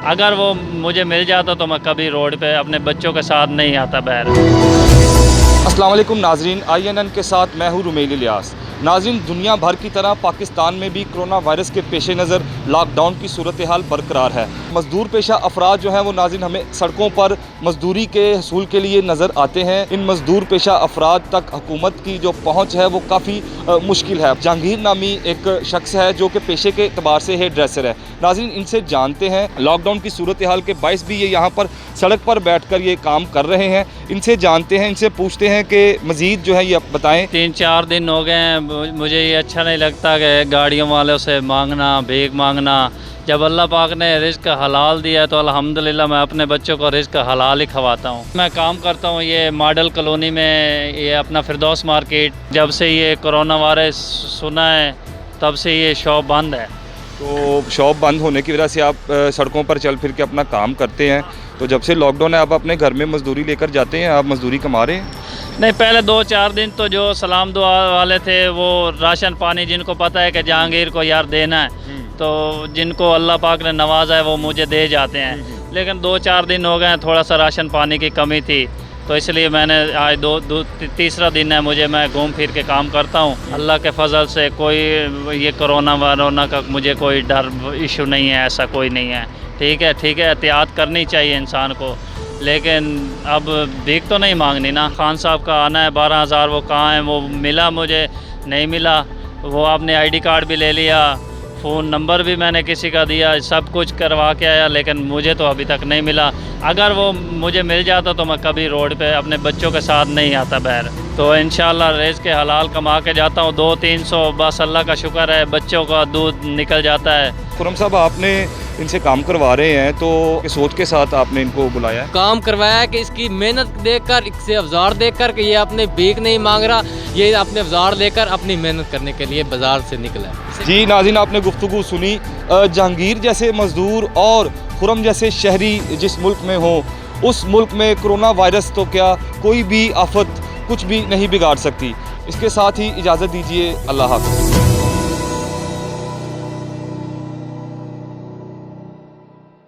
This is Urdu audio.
اگر وہ مجھے مل جاتا تو میں کبھی روڈ پہ اپنے بچوں کے ساتھ نہیں آتا باہر۔ السلام علیکم ناظرین، INN کے ساتھ میں ہوں رمیل الیاس۔ ناظرین، دنیا بھر کی طرح پاکستان میں بھی کرونا وائرس کے پیش نظر لاک ڈاؤن کی صورتحال برقرار ہے۔ مزدور پیشہ افراد جو ہیں وہ ناظرین ہمیں سڑکوں پر مزدوری کے حصول کے لیے نظر آتے ہیں۔ ان مزدور پیشہ افراد تک حکومت کی جو پہنچ ہے وہ کافی مشکل ہے۔ جہانگیر نامی ایک شخص ہے جو کہ پیشے کے اعتبار سے ہیئر ڈریسر ہے۔ ناظرین، ان سے جانتے ہیں لاک ڈاؤن کی صورتحال کے باعث بھی یہ یہاں پر سڑک پر بیٹھ کر یہ کام کر رہے ہیں۔ ان سے جانتے ہیں، ان سے پوچھتے ہیں کہ مزید جو ہے یہ بتائیں۔ 3-4 دن ہو گئے ہیں، مجھے یہ اچھا نہیں لگتا کہ گاڑیوں والوں سے مانگنا، بھیک مانگنا۔ جب اللہ پاک نے رزق حلال دیا ہے تو الحمدللہ میں اپنے بچوں کو رزق حلال ہی کھواتا ہوں۔ میں کام کرتا ہوں یہ ماڈل کالونی میں، یہ اپنا فردوس مارکیٹ۔ جب سے یہ کرونا وائرس سنا ہے تب سے یہ شاپ بند ہے۔ تو شاپ بند ہونے کی وجہ سے آپ سڑکوں پر چل پھر کے اپنا کام کرتے ہیں، تو جب سے لاک ڈاؤن ہے آپ اپنے گھر میں مزدوری لے کر جاتے ہیں، آپ مزدوری کما رہے ہیں؟ نہیں، پہلے 2-4 دن تو جو سلام دعا والے تھے وہ راشن پانی جن کو پتہ ہے کہ جہانگیر کو یار دینا ہے، تو جن کو اللہ پاک نے نوازا ہے وہ مجھے دے جاتے ہیں۔ لیکن 2-4 دن ہو گئے ہیں، تھوڑا سا راشن پانی کی کمی تھی، تو اس لیے میں نے آج تیسرا دن ہے میں گھوم پھر کے کام کرتا ہوں۔ اللہ کے فضل سے کوئی یہ کرونا وارونا کا مجھے کوئی ڈر ایشو نہیں ہے، ایسا کوئی نہیں ہے۔ ٹھیک ہے، احتیاط کرنی چاہیے انسان کو، لیکن اب بھیک تو نہیں مانگنی نا۔ خان صاحب کا آنا ہے 12,000، وہ کہاں ہیں؟ وہ ملا مجھے نہیں ملا، وہ آپ نے ID کارڈ بھی لے لیا، فون نمبر بھی میں نے کسی کا دیا، سب کچھ کروا کے آیا، لیکن مجھے تو ابھی تک نہیں ملا۔ اگر وہ مجھے مل جاتا تو میں کبھی روڈ پہ اپنے بچوں کے ساتھ نہیں آتا باہر۔ تو انشاءاللہ رزق کے حلال کما کے جاتا ہوں، 200-300 بس اللہ کا شکر ہے، بچوں کا دودھ نکل جاتا ہے۔ خرم صاحب، آپ نے ان سے کام کروا رہے ہیں تو کس سوچ کے ساتھ آپ نے ان کو بلایا ہے؟ کام کروایا ہے کہ اس کی محنت دیکھ کر، اس سے افزار دیکھ کر کہ یہ اپنے بھیک نہیں مانگ رہا، یہ اپنے افزار لے کر اپنی محنت کرنے کے لیے بازار سے نکلا ہے۔ جی ناظرین، آپ نے گفتگو سنی۔ جہانگیر جیسے مزدور اور خرم جیسے شہری جس ملک میں ہوں، اس ملک میں کرونا وائرس تو کیا کوئی بھی آفت کچھ بھی نہیں بگاڑ سکتی۔ اس کے ساتھ ہی اجازت دیجیے، اللہ حافظ۔